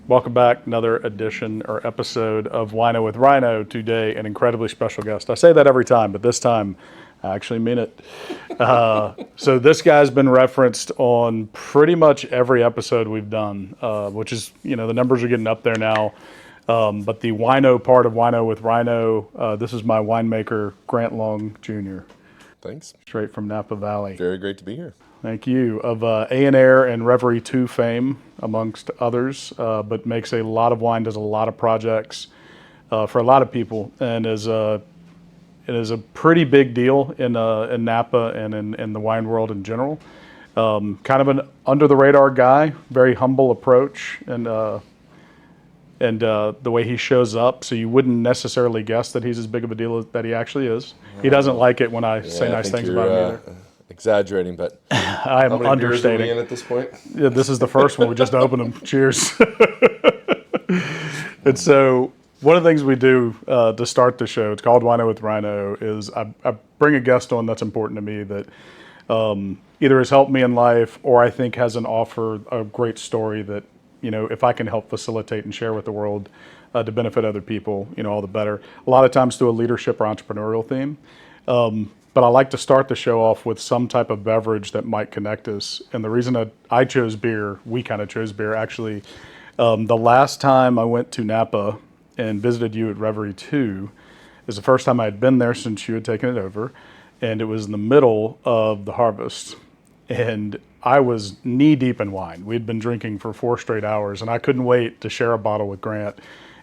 Welcome back. Another edition or episode of Wino with Rhino. Today, an incredibly special guest. I say that every time, but this time, I actually mean it. So this guy's been referenced on pretty much every episode we've done, which is, the numbers are getting up there now. But the wino part of Wino with Rhino, this is my winemaker, Grant Long Jr. Thanks. Straight from Napa Valley. Very great to be here. Thank you. Of A&R and Reverie 2 fame, amongst others, but makes a lot of wine, does a lot of projects for a lot of people, and it is a pretty big deal in Napa and in the wine world in general. Kind of an under-the-radar guy, very humble approach, and the way he shows up, so you wouldn't necessarily guess that he's as big of a deal that he actually is. He doesn't like it when I say nice things about him either. Exaggerating, but I am understating. How many beers are we in at this point? Yeah, this is the first one. We just opened them. Cheers. And so one of the things we do to start the show, it's called Wino with Rhino, is I bring a guest on that's important to me that either has helped me in life or I think has a great story that, if I can help facilitate and share with the world to benefit other people, all the better. A lot of times through a leadership or entrepreneurial theme. But I like to start the show off with some type of beverage that might connect us. And the reason that I chose beer, we kind of chose beer, actually, the last time I went to Napa and visited you at Reverie 2 is the first time I had been there since you had taken it over. And it was in the middle of the harvest. And I was knee deep in wine. We'd been drinking for 4 straight hours, and I couldn't wait to share a bottle with Grant.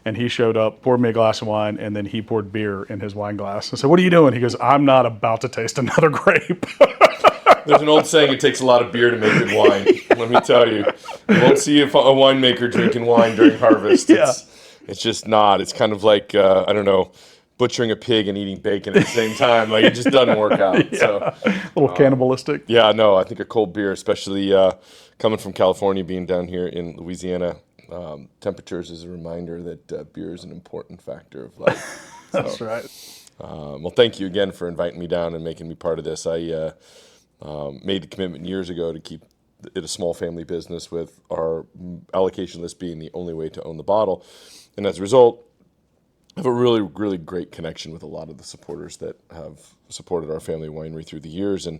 And he showed up, poured me a glass of wine, and then he poured beer in his wine glass. I said, "What are you doing?" He goes, "I'm not about to taste another grape." There's an old saying, it takes a lot of beer to make good wine. Let me tell you. You won't see a winemaker drinking wine during harvest. Yeah. It's just not. It's kind of like, butchering a pig and eating bacon at the same time. Like, it just doesn't work out. Yeah. So, a little cannibalistic. Yeah, no, I think a cold beer, especially coming from California, being down here in Louisiana, temperatures is a reminder that beer is an important factor of life. That's right. Well, thank you again for inviting me down and making me part of this. I made the commitment years ago to keep it a small family business, with our allocation list being the only way to own the bottle. And as a result, I have a really, really great connection with a lot of the supporters that have supported our family winery through the years. And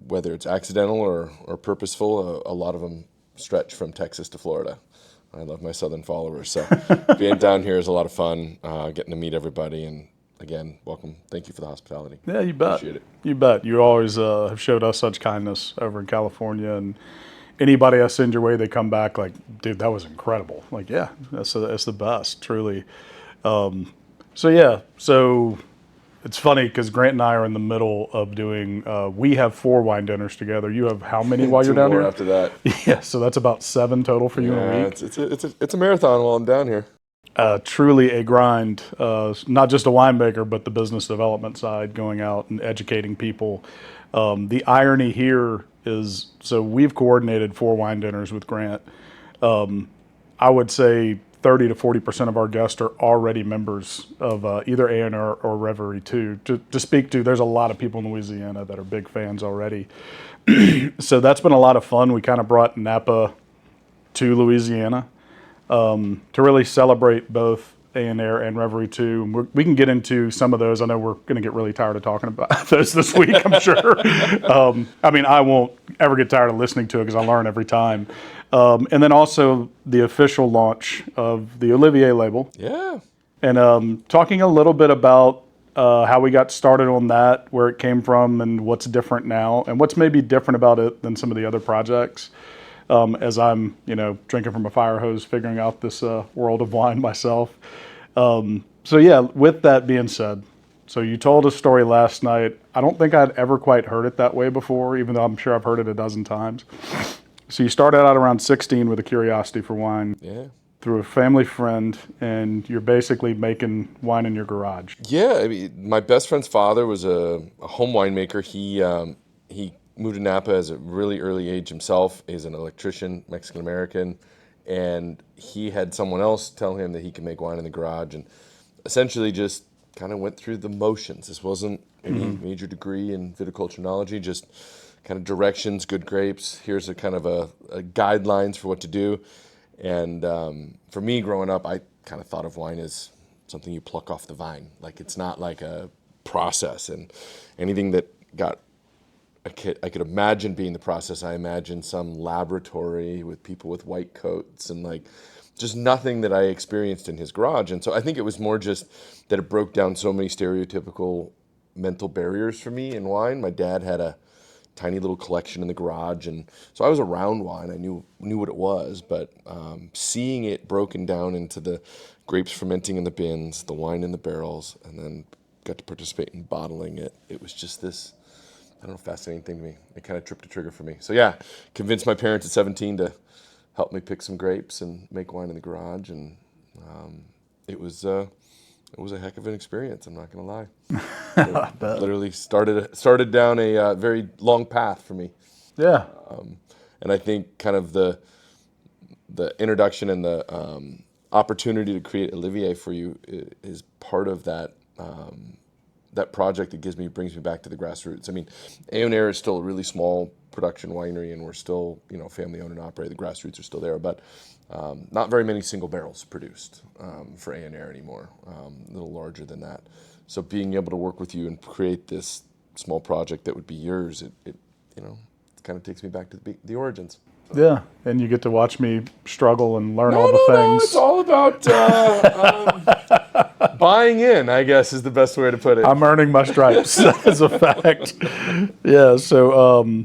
whether it's accidental or purposeful, a lot of them stretch from Texas to Florida. I love my southern followers. So being down here is a lot of fun, getting to meet everybody. And again, welcome. Thank you for the hospitality. Yeah, you bet. Appreciate it. You bet. You always have showed us such kindness over in California. And anybody I send your way, they come back like, "Dude, that was incredible." Like, yeah, that's the best, truly. So it's funny because Grant and I are in the middle of doing, we have 4 wine dinners together. You have how many while you're down here? 2 more after that. Yeah, so that's about 7 total for you in a week. It's a marathon while I'm down here. Truly a grind, not just a winemaker, but the business development side, going out and educating people. The irony here is, so we've coordinated 4 wine dinners with Grant. I would say 30 to 40% of our guests are already members of either A&R or Reverie 2. To speak to, there's a lot of people in Louisiana that are big fans already. So that's been a lot of fun. We kind of brought Napa to Louisiana to really celebrate both A&R and Reverie 2. We can get into some of those. I know we're going to get really tired of talking about those this week, I'm sure. I won't ever get tired of listening to it because I learn every time. And then also the official launch of the Olivier label. Yeah. And talking a little bit about how we got started on that, where it came from, and what's different now, and what's maybe different about it than some of the other projects. As I'm, drinking from a fire hose, figuring out this world of wine myself. With that being said, so you told a story last night. I don't think I'd ever quite heard it that way before, even though I'm sure I've heard it a dozen times. So you started out around 16 with a curiosity for wine. Yeah. Through a family friend, and you're basically making wine in your garage. Yeah, my best friend's father was a home winemaker. He moved to Napa as a really early age himself. He's an electrician, Mexican-American, and he had someone else tell him that he could make wine in the garage, and essentially just kind of went through the motions. This wasn't any major degree in viticulturology, just kind of directions, good grapes. Here's a kind of a guidelines for what to do. And for me, growing up, I kind of thought of wine as something you pluck off the vine. Like it's not like a process, and anything that got I could imagine being the process. I imagine some laboratory with people with white coats and like just nothing that I experienced in his garage. And so I think it was more just that it broke down so many stereotypical mental barriers for me in wine. My dad had a tiny little collection in the garage, and so I was around wine. I knew what it was, but seeing it broken down into the grapes fermenting in the bins, the wine in the barrels, and then got to participate in bottling it. It was just this, I don't know, fascinating thing to me. It kind of tripped a trigger for me. So yeah, convinced my parents at 17 to help me pick some grapes and make wine in the garage, and it was a heck of an experience. I'm not gonna lie. It literally started down a very long path for me. Yeah. And I think kind of the introduction and the opportunity to create Olivier for you is part of that that project that brings me back to the grassroots. I mean, Aonair is still a really small production winery, and we're still, family owned and operated. The grassroots are still there, but not very many single barrels produced for Aonair anymore. A little larger than that. So being able to work with you and create this small project that would be yours, it kind of takes me back to the origins. Yeah, and you get to watch me struggle and learn all the things. No, it's all about buying in, I guess, is the best way to put it. I'm earning my stripes. That is a fact. Yeah, so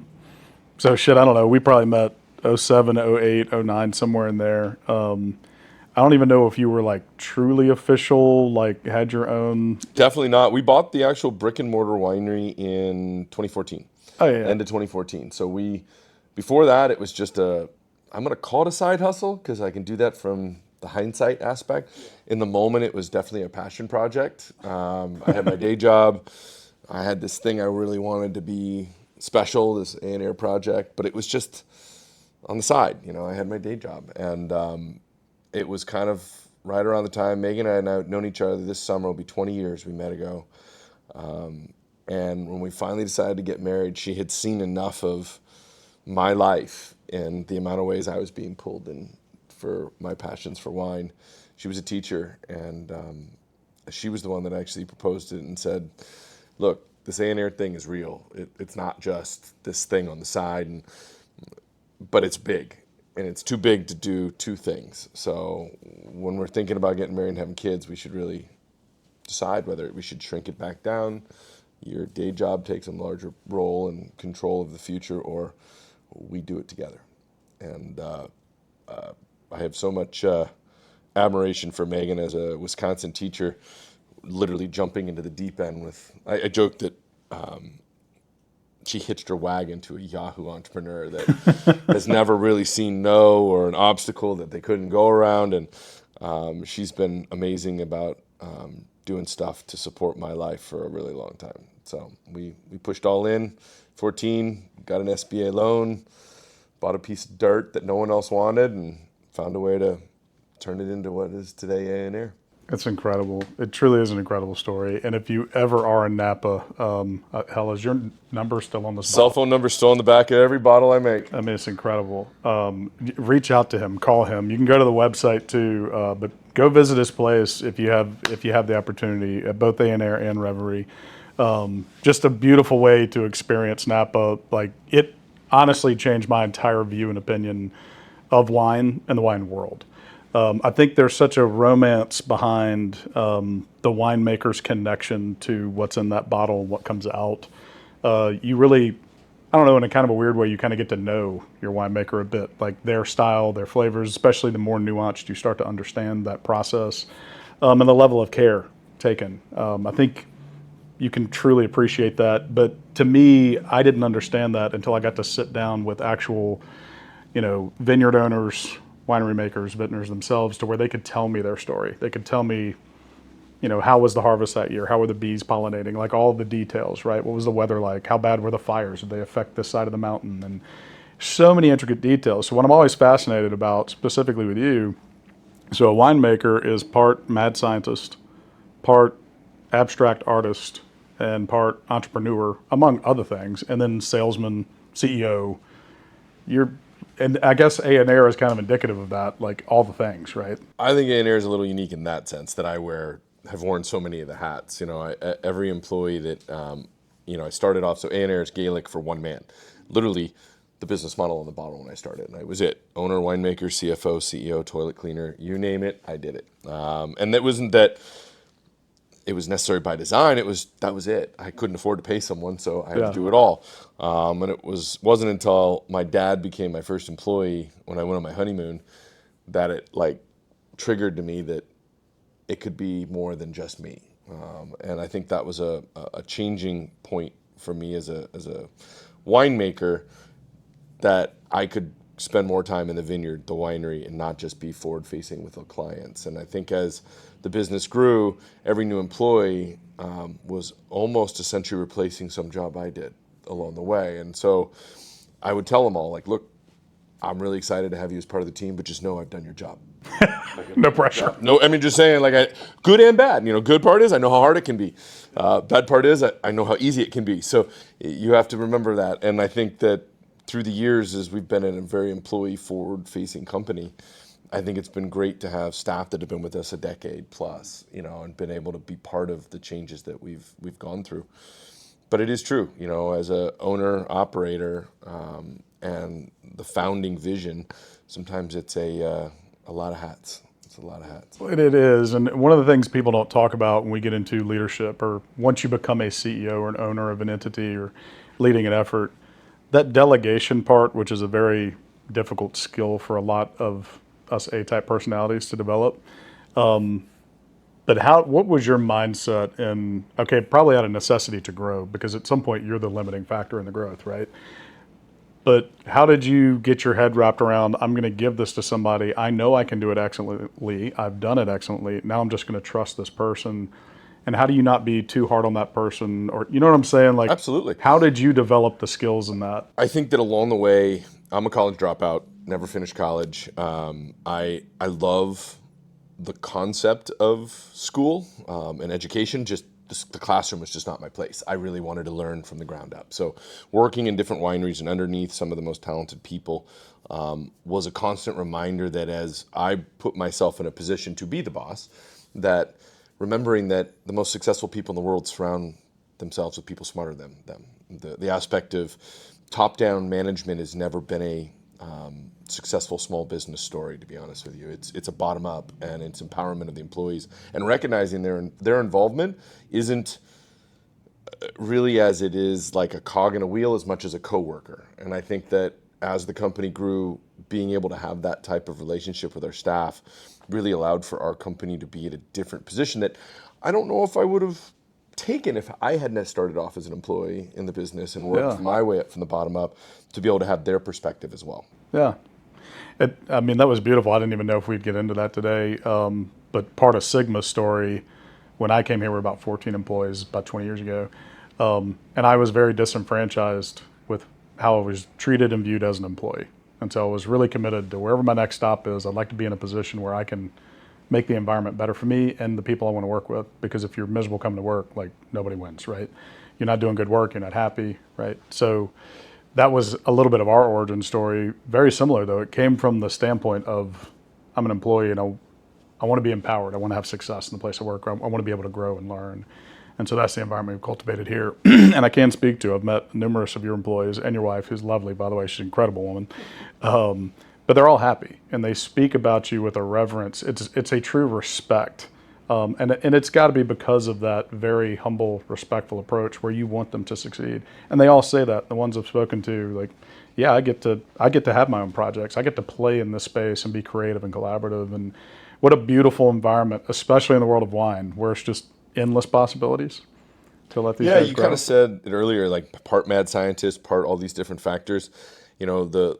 shit, I don't know. We probably met 07, 08, 09, somewhere in there. I don't even know if you were like truly official, like had your own. Definitely not. We bought the actual brick and mortar winery in 2014. Oh yeah. End of 2014. So before that, it was just I'm going to call it a side hustle because I can do that from the hindsight aspect. In the moment, it was definitely a passion project. I had my day job. I had this thing I really wanted to be special, this A&R project, but it was just on the side. I had my day job. And it was kind of right around the time Megan and I had known each other. This summer will be 20 years we met ago. And when we finally decided to get married, she had seen enough of my life and the amount of ways I was being pulled in for my passions for wine. She was a teacher, and she was the one that actually proposed it and said, look, this A&R thing is real. It's not just this thing on the side, but it's big, and it's too big to do two things. So when we're thinking about getting married and having kids, we should really decide whether we should shrink it back down, your day job takes a larger role and control of the future, or we do it together. And I have so much admiration for Megan as a Wisconsin teacher, literally jumping into the deep end with, I joked that she hitched her wagon to a Yahoo entrepreneur that has never really seen no or an obstacle that they couldn't go around. And she's been amazing about doing stuff to support my life for a really long time. So we pushed all in, 14, got an SBA loan, bought a piece of dirt that no one else wanted, and found a way to turn it into what is today A&R. It's incredible. It truly is an incredible story. And if you ever are in Napa, hell, is your number still on the Cell phone number still on the back of every bottle I make. I mean, it's incredible. Reach out to him, call him. You can go to the website too, but go visit his place if you have the opportunity at both A&R and Reverie. Just a beautiful way to experience Napa. Like, it honestly changed my entire view and opinion of wine and the wine world. I think there's such a romance behind the winemaker's connection to what's in that bottle and what comes out. You really, I don't know, in a kind of a weird way, you kind of get to know your winemaker a bit, like their style, their flavors, especially the more nuanced you start to understand that process, and the level of care taken. I think you can truly appreciate that. But to me, I didn't understand that until I got to sit down with actual, vineyard owners, winery makers, vintners themselves, to where they could tell me their story. They could tell me, how was the harvest that year? How were the bees pollinating? Like all the details, right? What was the weather like? How bad were the fires? Did they affect this side of the mountain? And so many intricate details. So what I'm always fascinated about, specifically with you, so a winemaker is part mad scientist, part abstract artist, and part entrepreneur, among other things, and then salesman, CEO. You're and I guess A&R is kind of indicative of that, like all the things, right? I think A&R is a little unique in that sense that have worn so many of the hats. Every employee that, I started off, so A&R is Gaelic for one man. Literally, the business model on the bottle when I started, and I was it. Owner, winemaker, CFO, CEO, toilet cleaner, you name it, I did it. And that wasn't that it was necessary by design. That was it. I couldn't afford to pay someone, so I had to do it all. And it wasn't until my dad became my first employee when I went on my honeymoon that it triggered to me that it could be more than just me. And I think that was a changing point for me as a winemaker, that I could spend more time in the vineyard, the winery, and not just be forward facing with the clients. And I think as the business grew, every new employee was almost essentially replacing some job I did along the way. And so I would tell them all, look, I'm really excited to have you as part of the team, but just know I've done your job. No pressure. No, I mean, just saying, good and bad. Good part is I know how hard it can be. Bad part is I know how easy it can be. So you have to remember that. And I think that through the years, as we've been in a very employee forward-facing company, I think it's been great to have staff that have been with us a decade plus, and been able to be part of the changes that we've gone through. But it is true, as a owner, operator, and the founding vision, sometimes it's a lot of hats. It's a lot of hats. It is, and one of the things people don't talk about when we get into leadership, or once you become a CEO or an owner of an entity or leading an effort, that delegation part, which is a very difficult skill for a lot of us A-type personalities to develop. But what was your mindset in, okay, probably out of necessity to grow, because at some point you're the limiting factor in the growth, right? But how did you get your head wrapped around, I'm going to give this to somebody, I know I can do it excellently, I've done it excellently, now I'm just going to trust this person? And how do you not be too hard on that person? Or, you know what I'm saying? Absolutely. How did you develop the skills in that? I think that along the way, I'm a college dropout, never finished college. I love the concept of school and education. Just the classroom was just not my place. I really wanted to learn from the ground up. So working in different wineries and underneath some of the most talented people was a constant reminder that as I put myself in a position to be the boss, that remembering that the most successful people in the world surround themselves with people smarter than them. The aspect of top-down management has never been a successful small business story, to be honest with you. It's a bottom-up, and it's empowerment of the employees. And recognizing their involvement isn't really as it is like a cog in a wheel as much as a coworker. And I think that as the company grew, being able to have that type of relationship with our staff really allowed for our company to be at a different position that I don't know if I would have taken if I hadn't started off as an employee in the business and worked my way up from the bottom up, to be able to have their perspective as well. Yeah. That was beautiful. I didn't even know if we'd get into that today. But part of Sigma's story, when I came here, we were about 14 employees about 20 years ago. And I was very disenfranchised with how I was treated and viewed as an employee. And so I was really committed to wherever my next stop is, I'd like to be in a position where I can make the environment better for me and the people I want to work with. Because if you're miserable coming to work, nobody wins, right? You're not doing good work, you're not happy, right? So that was a little bit of our origin story. Very similar, though. It came from the standpoint of, I'm an employee and I want to be empowered. I want to have success in the place I work. I want to be able to grow and learn. And so that's the environment we've cultivated here. And I can speak to, I've met numerous of your employees and your wife, who's lovely, by the way. She's an incredible woman. But they're all happy, and they speak about you with a reverence. It's a true respect. And it's got to be because of that very humble, respectful approach where you want them to succeed. And they all say that, the ones I've spoken to, I get to have my own projects. I get to play in this space and be creative and collaborative. And what a beautiful environment, especially in the world of wine, where it's just endless possibilities to let these guys you grow. kind of said it earlier, part mad scientist, part all these different factors. The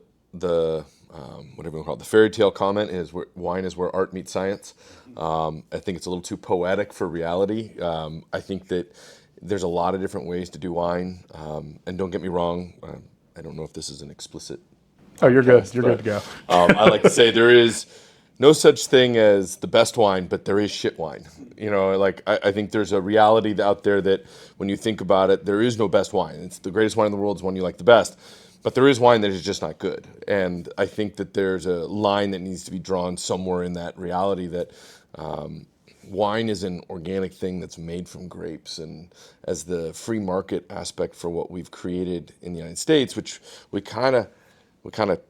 whatever we call it, the fairy tale comment is wine is where art meets science. I think it's a little too poetic for reality. I think that there's a lot of different ways to do wine. And don't get me wrong, I don't know if this is an explicit. Oh, you're good. You're good to go. I like to say there is no such thing as the best wine, but there is shit wine. I think there's a reality out there that when you think about it, there is no best wine. It's the greatest wine in the world is one you like the best. But there is wine that is just not good. And I think that there's a line that needs to be drawn somewhere in that reality that wine is an organic thing that's made from grapes. And as the free market aspect for what we've created in the United States, which we kind of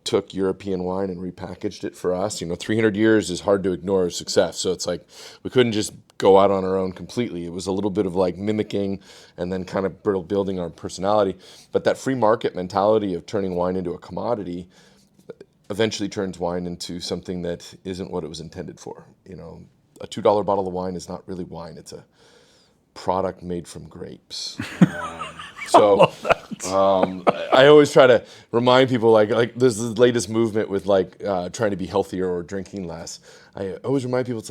took European wine and repackaged it for us. 300 years is hard to ignore as success. So it's like we couldn't just go out on our own completely. It was a little bit of like mimicking and then kind of building our personality. But that free market mentality of turning wine into a commodity eventually turns wine into something that isn't what it was intended for. A $2 bottle of wine is not really wine. It's a product made from grapes. I always try to remind people like there's the latest movement with trying to be healthier or drinking less. I always remind people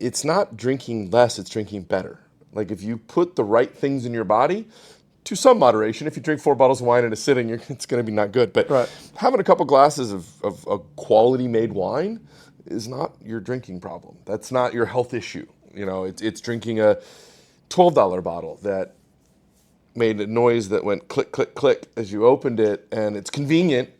it's not drinking less, it's drinking better. Like if you put the right things in your body, to some moderation, if you drink 4 bottles of wine in a sitting, it's going to be not good. But having a couple glasses of a quality made wine is not your drinking problem. That's not your health issue. It's drinking a $12 bottle that made a noise that went click, click, click as you opened it, and it's convenient,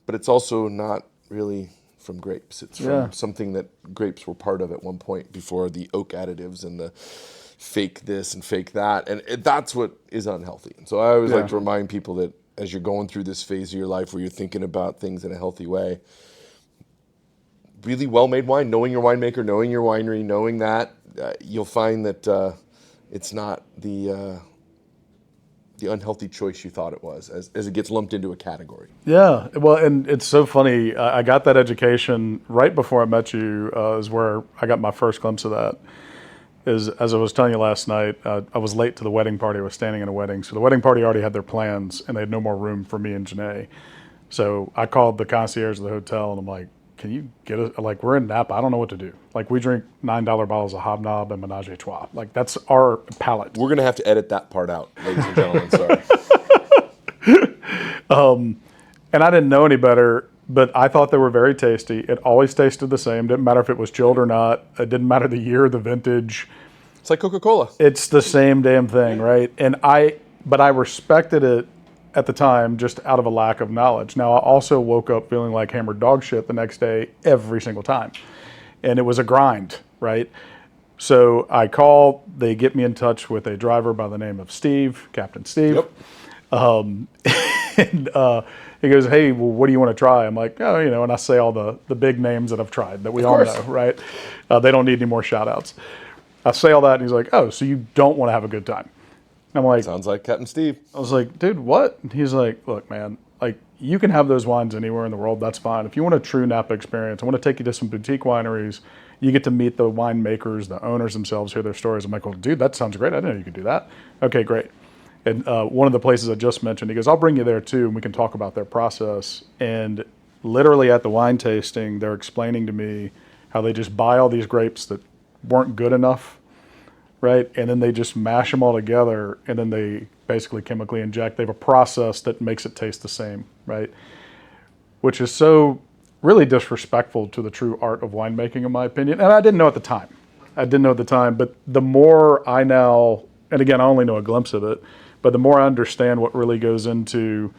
but it's also not really from grapes. It's from something that grapes were part of at one point before the oak additives and the fake this and fake that, and that's what is unhealthy. And so I always like to remind people that as you're going through this phase of your life where you're thinking about things in a healthy way, really well-made wine, knowing your winemaker, knowing your winery, knowing that, you'll find that it's not the unhealthy choice you thought it was as it gets lumped into a category. Yeah, well, and it's so funny. I got that education right before I met you is where I got my first glimpse of that. As I was telling you last night, I was late to the wedding party. I was standing in a wedding. So the wedding party already had their plans, and they had no more room for me and Janae. So I called the concierge of the hotel, and I'm like, can you get us, we're in Napa. I don't know what to do. We drink $9 bottles of Hobnob and Menage a Trois. That's our palate. We're going to have to edit that part out, ladies and gentlemen. Sorry. And I didn't know any better, but I thought they were very tasty. It always tasted the same. Didn't matter if it was chilled or not. It didn't matter the year, the vintage. It's like Coca-Cola. It's the same damn thing, right? But I respected it at the time just out of a lack of knowledge. Now, I also woke up feeling like hammered dog shit the next day every single time. And it was a grind, right? So I call, they get me in touch with a driver by the name of Steve, Captain Steve. Yep. And he goes, hey, well, what do you want to try? I'm like, oh, and I say all the big names that I've tried that we all know, right? They don't need any more shout outs. I say all that and he's like, oh, so you don't want to have a good time. I'm like, sounds like Captain Steve. I was like, dude, what? And he's like, look, man, you can have those wines anywhere in the world. That's fine. If you want a true Napa experience, I want to take you to some boutique wineries. You get to meet the winemakers, the owners themselves, hear their stories. I'm like, well, dude, that sounds great. I didn't know you could do that. Okay, great. And one of the places I just mentioned, he goes, I'll bring you there too, and we can talk about their process. And literally at the wine tasting, they're explaining to me how they just buy all these grapes that weren't good enough, right? And then they just mash them all together, and then they basically chemically inject. They have a process that makes it taste the same, right? Which is so really disrespectful to the true art of winemaking, in my opinion. And I didn't know at the time. But the more I now, and again, I only know a glimpse of it, but the more I understand what really goes into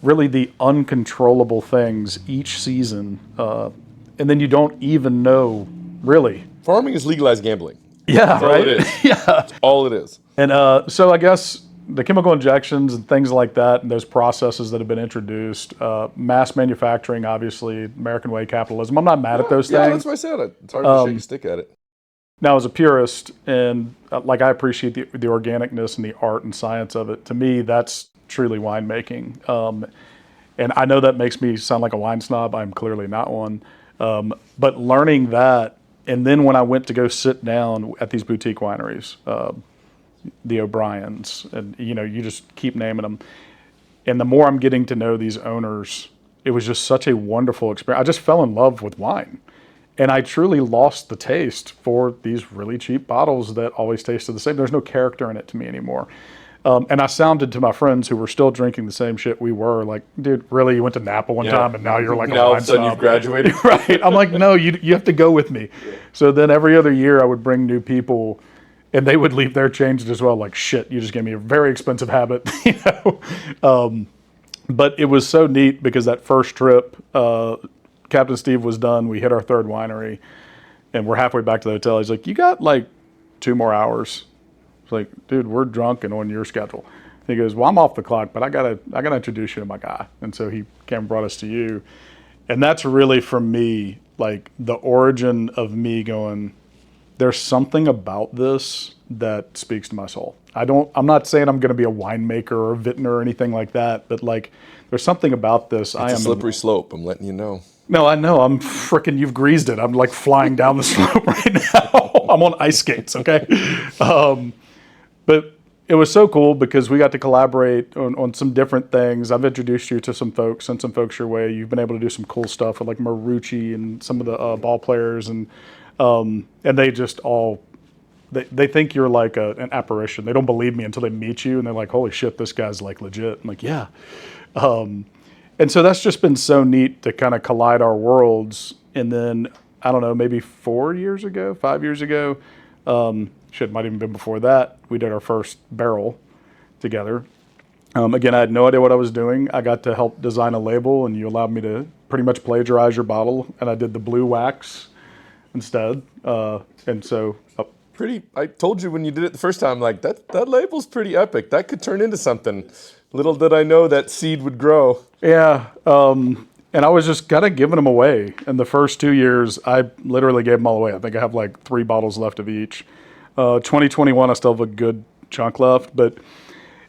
really the uncontrollable things each season, and then you don't even know, really. Farming is legalized gambling. Yeah, That's right? all it is. Yeah. That's all it is. And so I guess the chemical injections and things like that, and those processes that have been introduced, mass manufacturing, obviously, American way capitalism. I'm not mad at those things. Yeah, that's why I said it. It's hard to shake a stick at it. Now, as a purist, and I appreciate the organicness and the art and science of it, to me, that's truly winemaking. And I know that makes me sound like a wine snob. I'm clearly not one. But learning that, and then when I went to go sit down at these boutique wineries, the O'Briens, and you just keep naming them. And the more I'm getting to know these owners, it was just such a wonderful experience. I just fell in love with wine. And I truly lost the taste for these really cheap bottles that always tasted the same. There's no character in it to me anymore. And I sounded to my friends who were still drinking the same shit we were, like, dude, really, you went to Napa one time and now you're like now a wine all of a sudden snob. you've graduated. Right. I'm like, no, you have to go with me. Yeah. So then every other year I would bring new people, and they would leave their changed as well. Like, shit, you just gave me a very expensive habit, But it was so neat because that first trip, Captain Steve was done. We hit our third winery, and we're halfway back to the hotel. He's like, "You got like 2 more hours?" It's like, "Dude, we're drunk and on your schedule." And he goes, "Well, I'm off the clock, but I gotta introduce you to my guy." And so he came and brought us to you, and that's really for me like the origin of me going, there's something about this that speaks to my soul. I'm not saying I'm going to be a winemaker or a vintner or anything like that, but like there's something about this. It's a slippery slope. I'm letting you know. No, I know. I'm freaking, you've greased it. I'm like flying down the slope right now. I'm on ice skates. Okay. But it was so cool because we got to collaborate on some different things. I've introduced you to some folks, sent some folks your way. You've been able to do some cool stuff with like Marucci and some of the ball players, and they just all, they think you're like an apparition. They don't believe me until they meet you, and they're like, "Holy shit, this guy's like legit." I'm like, "Yeah." And so that's just been so neat to kind of collide our worlds. And then, I don't know, maybe 5 years ago, shit, might even been before that, we did our first barrel together. Again, I had no idea what I was doing. I got to help design a label, and you allowed me to pretty much plagiarize your bottle, and I did the blue wax instead. And so... I told you when you did it the first time, like, that label's pretty epic. That could turn into something. Little did I know that seed would grow. Yeah, and I was just kind of giving them away. In the first 2 years, I literally gave them all away. I think I have like 3 bottles left of each. 2021, I still have a good chunk left, but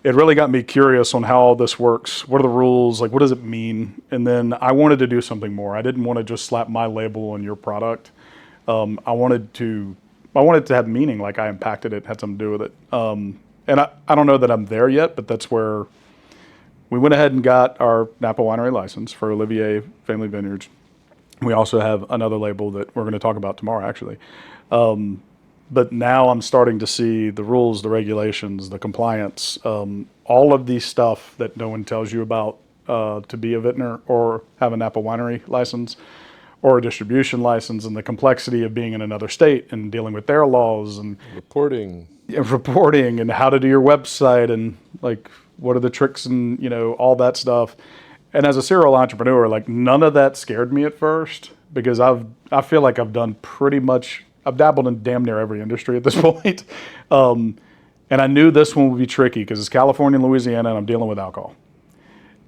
it really got me curious on how all this works. What are the rules? Like, what does it mean? And then I wanted to do something more. I didn't want to just slap my label on your product. I wanted to have meaning, like I impacted it, had something to do with it. And I don't know that I'm there yet, but that's where we went ahead and got our Napa Winery license for Olivier Family Vineyards. We also have another label that we're going to talk about tomorrow, actually. But now I'm starting to see the rules, the regulations, the compliance, all of these stuff that no one tells you about to be a vintner or have a Napa Winery license or a distribution license, and the complexity of being in another state and dealing with their laws and reporting and how to do your website and like what are the tricks and all that stuff. And as a serial entrepreneur, like none of that scared me at first because I feel like I've dabbled in damn near every industry at this point. And I knew this one would be tricky because it's California and Louisiana, and I'm dealing with alcohol.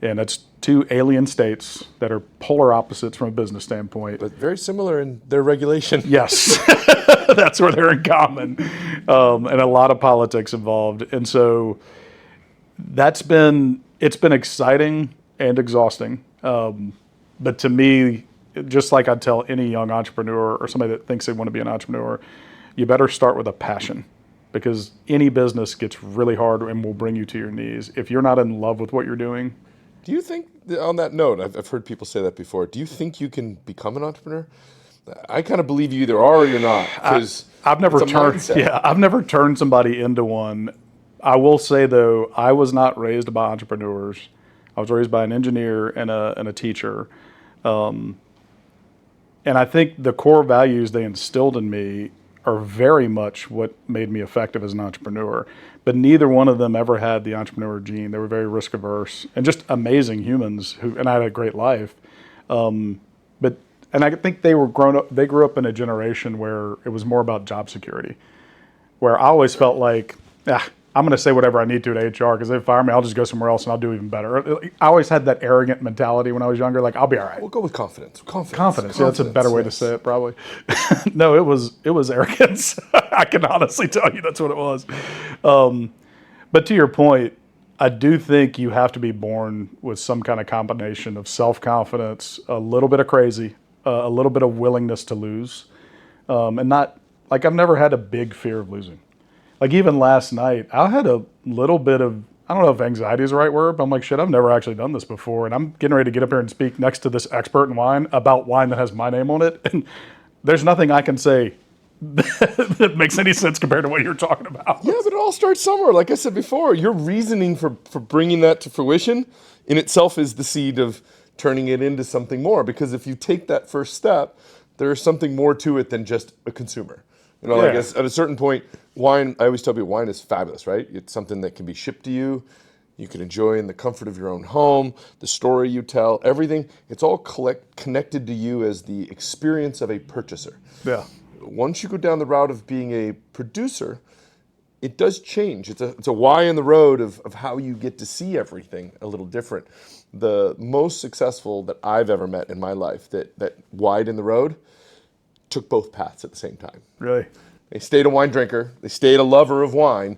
And it's 2 alien states that are polar opposites from a business standpoint. But very similar in their regulation. Yes, that's where they're in common. And a lot of politics involved. And so it's been exciting and exhausting. But to me, just like I'd tell any young entrepreneur or somebody that thinks they want to be an entrepreneur, you better start with a passion, because any business gets really hard and will bring you to your knees. If you're not in love with what you're doing. Do you think, on that note, I've heard people say that before, do you think you can become an entrepreneur? I kind of believe you either are or you're not. I've never turned somebody into one. I will say, though, I was not raised by entrepreneurs. I was raised by an engineer and a teacher. And I think the core values they instilled in me are very much what made me effective as an entrepreneur. But neither one of them ever had the entrepreneur gene. They were very risk averse and just amazing humans and I had a great life. And I think they grew up in a generation where it was more about job security, where I always felt like, I'm going to say whatever I need to HR, because if they fire me, I'll just go somewhere else and I'll do even better. I always had that arrogant mentality when I was younger, like I'll be all right. We'll go with confidence. Confidence. Yeah, that's a better way to say it, probably. No, it was arrogance. I can honestly tell you that's what it was. But to your point, I do think you have to be born with some kind of combination of self-confidence, a little bit of crazy, a little bit of willingness to lose, and not like I've never had a big fear of losing. Like even last night, I had a little bit of, I don't know if anxiety is the right word, but I'm like, shit, I've never actually done this before. And I'm getting ready to get up here and speak next to this expert in wine about wine that has my name on it. And there's nothing I can say that makes any sense compared to what you're talking about. Yeah, but it all starts somewhere. Like I said before, your reasoning for bringing that to fruition in itself is the seed of turning it into something more. Because if you take that first step, there's something more to it than just a consumer. Like at a certain point, wine, I always tell people wine is fabulous, right? It's something that can be shipped to you. you can enjoy in the comfort of your own home, the story you tell, everything. It's all connected to you as the experience of a purchaser. Yeah. Once you go down the route of being a producer, it does change. It's a Y in the road of how you get to see everything a little different. The most successful that I've ever met in my life that wide in the road took both paths at the same time. Really? They stayed a wine drinker, they stayed a lover of wine,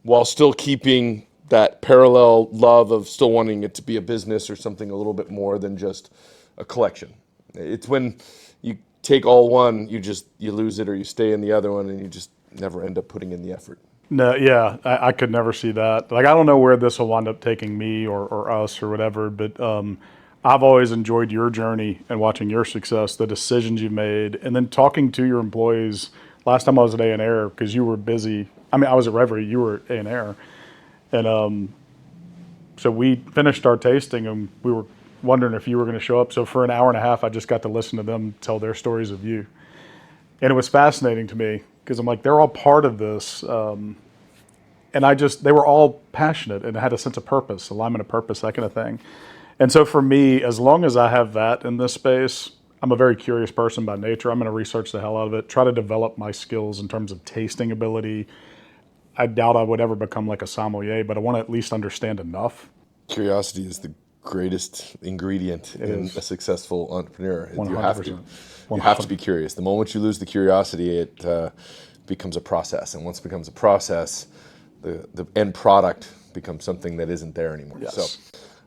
while still keeping that parallel love of still wanting it to be a business or something a little bit more than just a collection. It's when you take all one, you lose it, or you stay in the other one, and you just never end up putting in the effort. No, yeah, I could never see that. Like, I don't know where this will wind up taking me or us or whatever, but I've always enjoyed your journey and watching your success, the decisions you made, and then talking to your employees. Last time I was at A&R, because you were busy. I mean, I was at Reverie, you were at A&R. And so we finished our tasting, and we were wondering if you were going to show up. So for an hour and a half, I just got to listen to them tell their stories of you. And it was fascinating to me, because I'm like, they're all part of this. And they were all passionate and had a sense of purpose, alignment of purpose, that kind of thing. And so for me, as long as I have that in this space, I'm a very curious person by nature. I'm going to research the hell out of it, try to develop my skills in terms of tasting ability. I doubt I would ever become like a sommelier, but I want to at least understand enough. Curiosity is the greatest ingredient in a successful entrepreneur. 100%. You have to be curious. The moment you lose the curiosity, it becomes a process. And once it becomes a process, the end product becomes something that isn't there anymore. Yes. So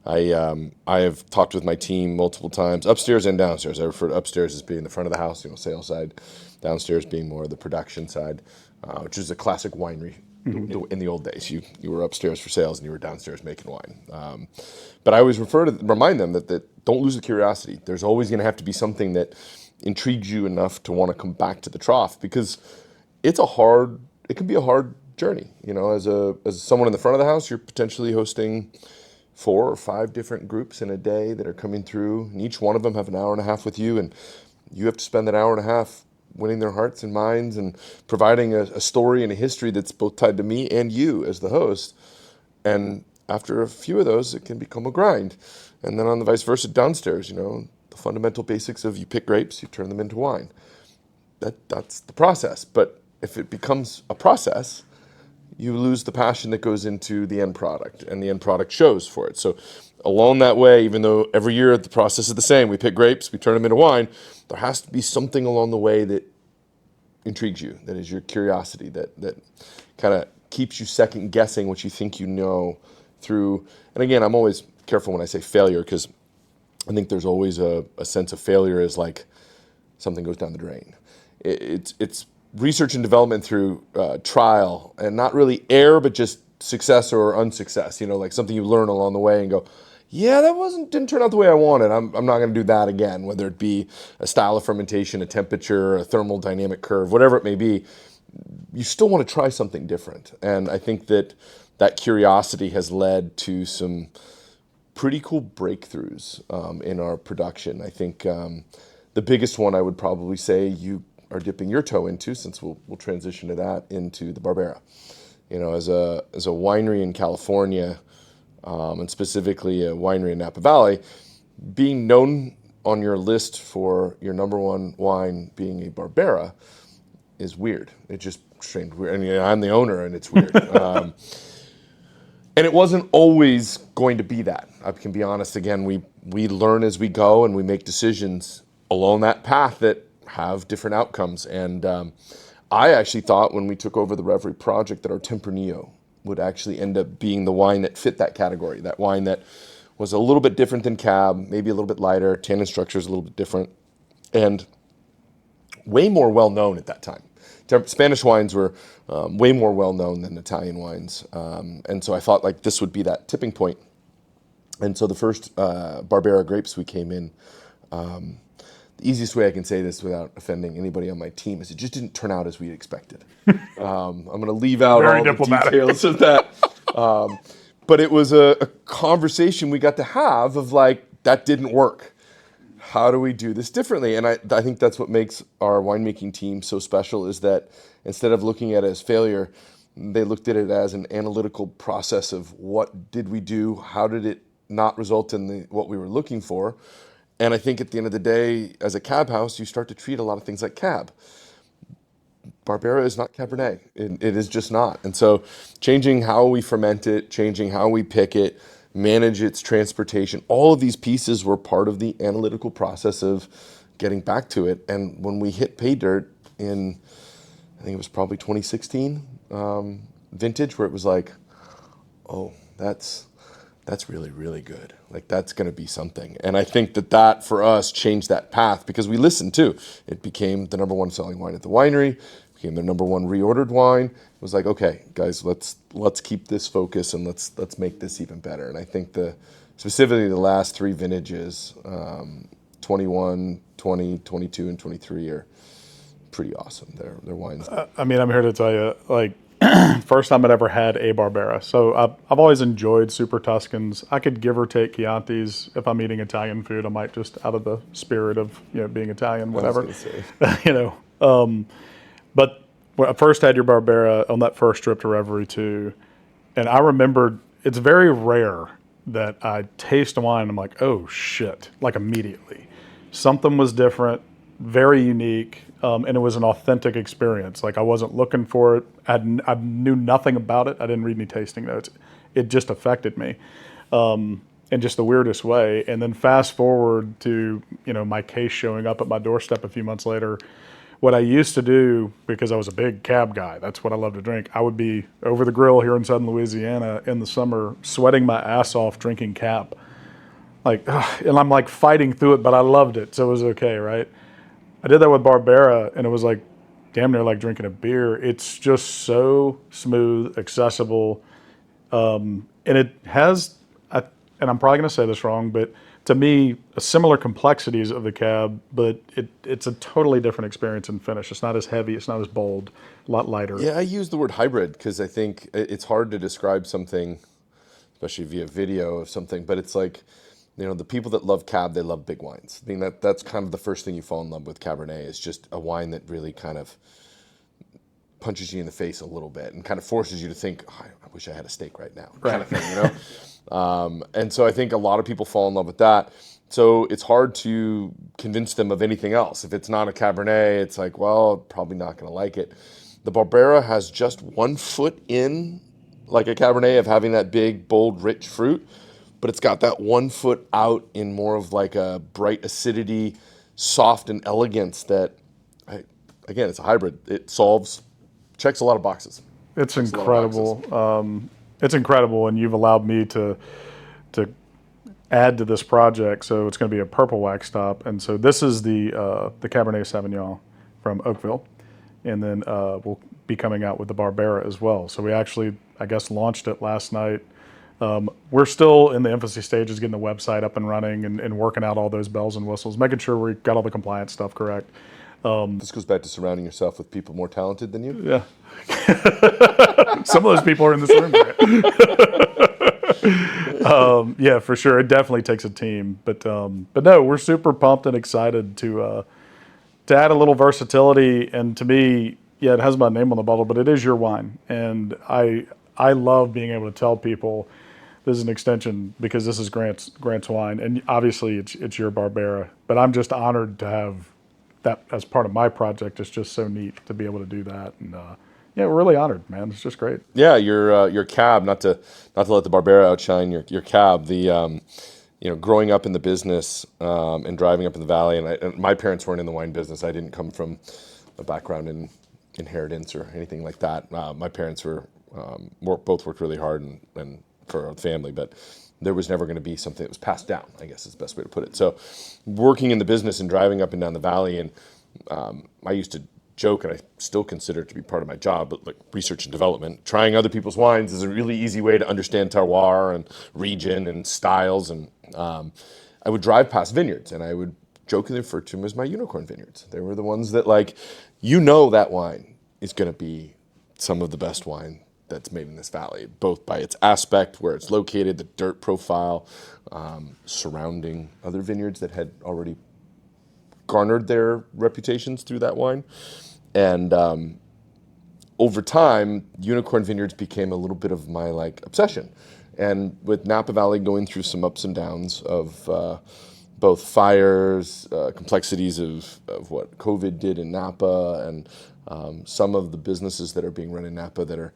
I have talked with my team multiple times, upstairs and downstairs. I refer to upstairs as being the front of the house, sales side, downstairs being more the production side, which is a classic winery. In the old days, you were upstairs for sales and you were downstairs making wine. But I always remind them that don't lose the curiosity. There's always going to have to be something that intrigues you enough to want to come back to the trough, because it can be a hard journey. As someone in the front of the house, you're potentially hosting 4 or 5 different groups in a day that are coming through, and each one of them have an hour and a half with you, and you have to spend that hour and a half winning their hearts and minds and providing a story and a history that's both tied to me and you as the host. And after a few of those, it can become a grind. And then on the vice versa downstairs, the fundamental basics of you pick grapes, you turn them into wine. That's the process. But if it becomes a process, you lose the passion that goes into the end product, and the end product shows for it. So along that way, even though every year the process is the same, we pick grapes, we turn them into wine, there has to be something along the way that intrigues you, that is your curiosity, that kind of keeps you second guessing what you think you know through. And again, I'm always careful when I say failure, because I think there's always a sense of failure as like something goes down the drain. It's research and development through trial, and not really error, but just success or unsuccess. Like something you learn along the way and go, yeah, that didn't turn out the way I wanted. I'm not going to do that again, whether it be a style of fermentation, a temperature, a thermal dynamic curve, whatever it may be. You still want to try something different. And I think that curiosity has led to some pretty cool breakthroughs in our production. I think the biggest one I would probably say you are dipping your toe into, since we'll transition to that, into the Barbera. As a winery in California, and specifically a winery in Napa Valley, being known on your list for your number one wine being a Barbera is weird. It's just strange. I mean, I'm the owner, and it's weird. And it wasn't always going to be that. I can be honest. Again, we learn as we go, and we make decisions along that path that have different outcomes. And I actually thought when we took over the Reverie project that our Tempranillo would actually end up being the wine that fit that category, that wine that was a little bit different than Cab, maybe a little bit lighter, tannin structure is a little bit different, and way more well-known at that time. Spanish wines were way more well-known than Italian wines, and so I thought like this would be that tipping point. And so the first Barbera grapes we came in, the easiest way I can say this without offending anybody on my team is it just didn't turn out as we expected. I'm going to leave out all the details of that. But it was a conversation we got to have of like, that didn't work. How do we do this differently? And I think that's what makes our winemaking team so special, is that instead of looking at it as failure, They looked at it as an analytical process of what did we do, how did it not result in what we were looking for. And I think at the end of the day, as a cab house, you start to treat a lot of things like cab. Barbera is not Cabernet. It is just not. And so changing how we ferment it, changing how we pick it, manage its transportation, all of these pieces were part of the analytical process of getting back to it. And when we hit pay dirt in, I think it was probably 2016 vintage, where it was like, oh, that's really, really good. Like, that's going to be something. And I think that for us changed that path because we listened too. It became the number one selling wine at the winery, became the number one reordered wine. It was like, okay, guys, let's keep this focus and let's make this even better. And I think specifically the last three vintages, 21, 20, 22, and 23 are pretty awesome. They're wines. I mean, I'm here to tell you, like, first time I'd ever had a Barbera. So I've always enjoyed Super Tuscans. I could give or take Chiantis. If I'm eating Italian food, I might just out of the spirit of, being Italian, whatever. I was gonna say. But when I first had your Barbera on that first trip to Reverie 2, and I remembered it's very rare that I taste a wine and I'm like, oh shit, like immediately. Something was different, very unique. And it was an authentic experience. Like, I wasn't looking for it. I knew nothing about it. I didn't read any tasting notes. It just affected me in just the weirdest way. And then fast forward to, my case showing up at my doorstep a few months later. What I used to do, because I was a big cab guy, that's what I love to drink. I would be over the grill here in southern Louisiana in the summer, sweating my ass off drinking cab. Like, and I'm like fighting through it, but I loved it. So it was okay, right? I did that with Barbera, and it was like damn near like drinking a beer. It's just so smooth, accessible, and it has, and I'm probably going to say this wrong, but to me, a similar complexities of the cab, but it's a totally different experience in finish. It's not as heavy, it's not as bold, a lot lighter. Yeah, I use the word hybrid because I think it's hard to describe something, especially via video of something, but it's like, the people that love cab, they love big wines. I think that's kind of the first thing you fall in love with Cabernet is just a wine that really kind of punches you in the face a little bit and kind of forces you to think, oh, I wish I had a steak right now, kind of thing, And so I think a lot of people fall in love with that. So it's hard to convince them of anything else. If it's not a Cabernet, it's like, well, probably not going to like it. The Barbera has just 1 foot in, like a Cabernet, of having that big, bold, rich fruit. But it's got that 1 foot out in more of like a bright acidity, soft and elegance that, again, it's a hybrid. It checks a lot of boxes. It's incredible. It's incredible, and you've allowed me to add to this project. So it's going to be a purple wax top, and so this is the Cabernet Sauvignon from Oakville, and then we'll be coming out with the Barbera as well. So we actually, I guess, launched it last night. We're still in the infancy stages, getting the website up and running and working out all those bells and whistles, making sure we got all the compliance stuff correct. This goes back to surrounding yourself with people more talented than you. Yeah. Some of those people are in this room. Yeah, for sure. It definitely takes a team. But no, we're super pumped and excited to add a little versatility. And to me, yeah, it has my name on the bottle, but it is your wine. And I love being able to tell people this is an extension because this is Grant's wine, and obviously it's your Barbera. But I'm just honored to have that as part of my project. It's just so neat to be able to do that, and yeah, we're really honored, man. It's just great. Yeah, your cab, not to let the Barbera outshine your cab. The growing up in the business and driving up in the valley, and my parents weren't in the wine business. I didn't come from a background in inheritance or anything like that. My parents both worked really hard and for our family, but there was never going to be something that was passed down, I guess is the best way to put it. So working in the business and driving up and down the valley, and I used to joke, and I still consider it to be part of my job, but like research and development, trying other people's wines is a really easy way to understand terroir and region and styles. And I would drive past vineyards, and I would jokingly refer to them as my unicorn vineyards. They were the ones that, like, that wine is going to be some of the best wine that's made in this valley, both by its aspect, where it's located, the dirt profile, surrounding other vineyards that had already garnered their reputations through that wine. And over time, unicorn vineyards became a little bit of my like obsession. And with Napa Valley going through some ups and downs of both fires, complexities of what COVID did in Napa, and some of the businesses that are being run in Napa that are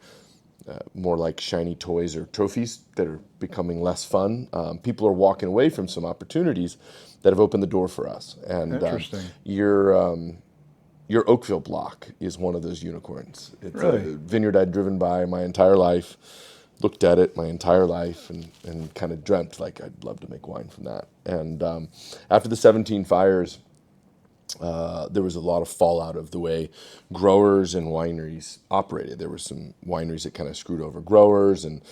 more like shiny toys or trophies that are becoming less fun. People are walking away from some opportunities that have opened the door for us. And Interesting. Your Oakville block is one of those unicorns. It's Really? a vineyard I'd driven by my entire life, looked at it my entire life, and kind of dreamt like I'd love to make wine from that. And after the 17 fires, there was a lot of fallout of the way growers and wineries operated. There were some wineries that kind of screwed over growers, and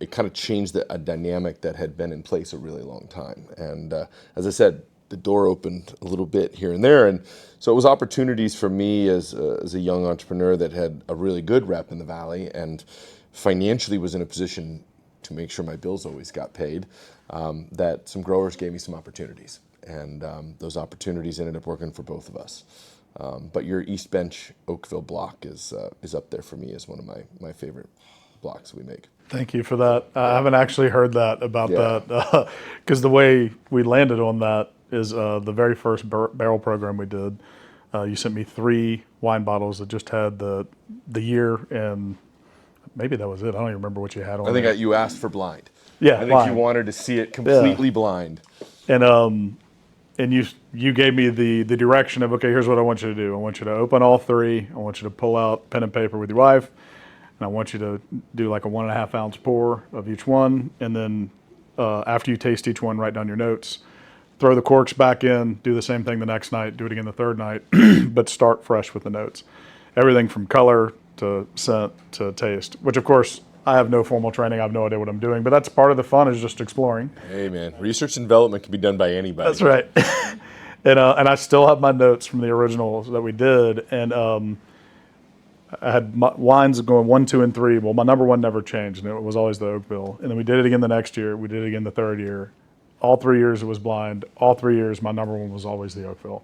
it kind of changed a dynamic that had been in place a really long time. And as I said, the door opened a little bit here and there, and so it was opportunities for me as a young entrepreneur that had a really good rep in the Valley and financially was in a position to make sure my bills always got paid, that some growers gave me some opportunities. And those opportunities ended up working for both of us. But your East Bench Oakville block is up there for me as one of my favorite blocks we make. Thank you for that. I haven't actually heard that about Yeah. that, because the way we landed on that is the very first barrel program we did. You sent me 3 wine bottles that just had the year, and maybe that was it. I don't even remember what you had on. I think there. you asked for blind. Yeah, I think blind. you wanted to see it completely blind. And you gave me the direction of, okay, here's what I want you to do. I want you to open all 3. I want you to pull out pen and paper with your wife, and I want you to do like a 1.5 ounce pour of each one, and then after you taste each one, write down your notes. Throw the corks back in, do the same thing the next night, do it again the third night, but start fresh with the notes. Everything from color to scent to taste, which of course I have no formal training. I have no idea what I'm doing, but that's part of the fun, is just exploring. Hey man, research and development can be done by anybody. That's right. And I still have my notes from the originals that we did, and I had wines going 1, 2, and 3. Well, my number 1 never changed, and it was always the Oakville. And then we did it again the next year. We did it again the third year. All 3 years it was blind. All 3 years my number 1 was always the Oakville.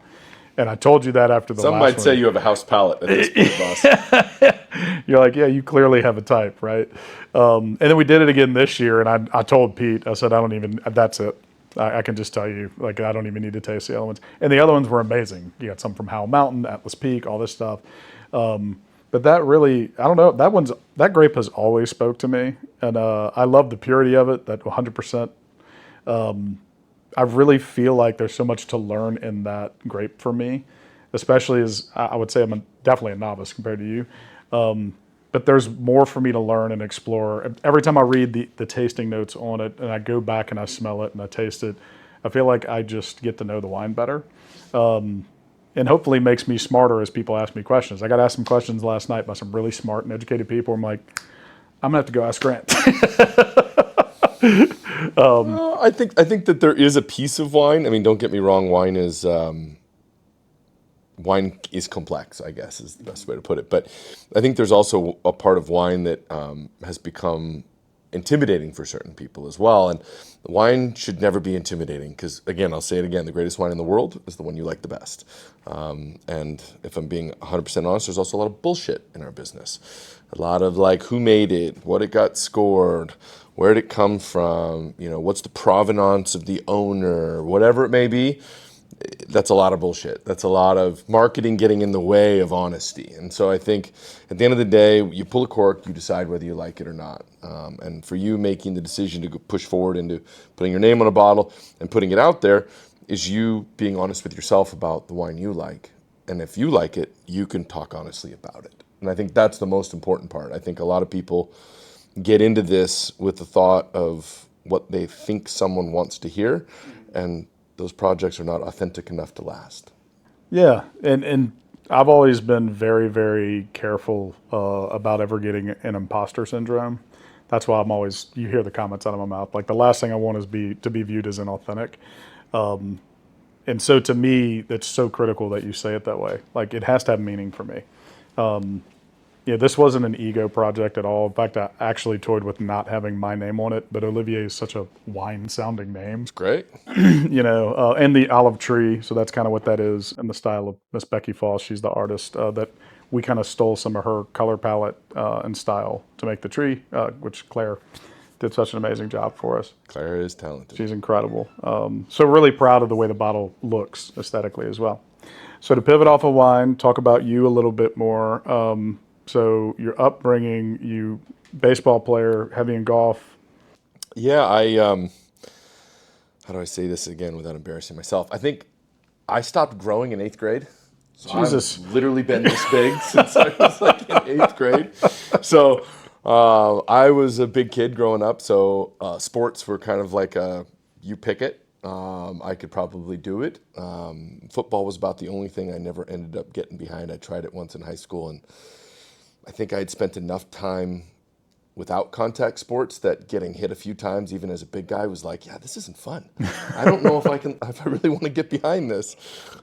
And I told you that after the Some last might one. say you have a house palate at this point, boss. You're like, yeah, you clearly have a type, right? And then we did it again this year, and I told Pete, I said, that's it. I can just tell you, like, I don't even need to taste the other ones. And the other ones were amazing. You got some from Howell Mountain, Atlas Peak, all this stuff. But that really, I don't know, that grape has always spoke to me. And I love the purity of it, that 100%. I really feel like there's so much to learn in that grape for me, especially as I would say I'm definitely a novice compared to you. But there's more for me to learn and explore. Every time I read the tasting notes on it and I go back and I smell it and I taste it, I feel like I just get to know the wine better. And hopefully makes me smarter as people ask me questions. I got asked some questions last night by some really smart and educated people. I'm like, I'm gonna have to go ask Grant. I think that there is a piece of wine. I mean, don't get me wrong. Wine is complex, I guess, is the best way to put it. But I think there's also a part of wine that has become intimidating for certain people as well. And wine should never be intimidating because, again, I'll say it again, the greatest wine in the world is the one you like the best. And if I'm being 100% honest, there's also a lot of bullshit in our business. A lot of like who made it, what it got scored, where did it come from, what's the provenance of the owner, whatever it may be. That's a lot of bullshit. That's a lot of marketing getting in the way of honesty. And so I think at the end of the day, you pull a cork, you decide whether you like it or not. And for you, making the decision to push forward into putting your name on a bottle and putting it out there is you being honest with yourself about the wine you like. And if you like it, you can talk honestly about it. And I think that's the most important part. I think a lot of people get into this with the thought of what they think someone wants to hear, and those projects are not authentic enough to last. Yeah, and I've always been very, very careful about ever getting an imposter syndrome. That's why I'm always, you hear the comments out of my mouth, like the last thing I want is to be viewed as inauthentic. And so to me, it's so critical that you say it that way. Like it has to have meaning for me. This wasn't an ego project at all. In fact, I actually toyed with not having my name on it, but Olivier is such a wine-sounding name. Great. And the olive tree, so that's kind of what that is in the style of Miss Becky Foss. She's the artist that we kind of stole some of her color palette and style to make the tree, which Claire did such an amazing job for us. Clara is talented. She's incredible. So really proud of the way the bottle looks aesthetically as well. So to pivot off of wine, talk about you a little bit more. So your upbringing, you baseball player, heavy in golf. Yeah, how do I say this again without embarrassing myself? I think I stopped growing in 8th grade. So Jesus. I've literally been this big since I was like in 8th grade. So I was a big kid growing up. So sports were kind of like you pick it. I could probably do it. Football was about the only thing I never ended up getting behind. I tried it once in high school, and I think I had spent enough time without contact sports that getting hit a few times, even as a big guy, was like, yeah, this isn't fun. I don't know if I really want to get behind this.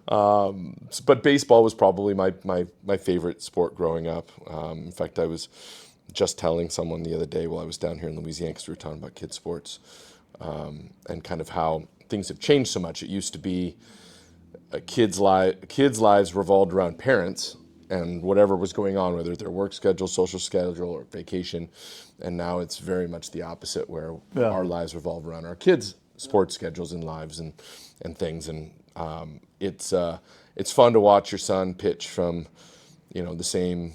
But baseball was probably my favorite sport growing up. In fact, I was just telling someone the other day while I was down here in Louisiana, because we were talking about kids sports, and kind of how things have changed so much. It used to be kids' lives revolved around parents and whatever was going on, whether their work schedule, social schedule, or vacation. And now it's very much the opposite, where our lives revolve around our kids' sports schedules and lives and things. And it's fun to watch your son pitch from, the same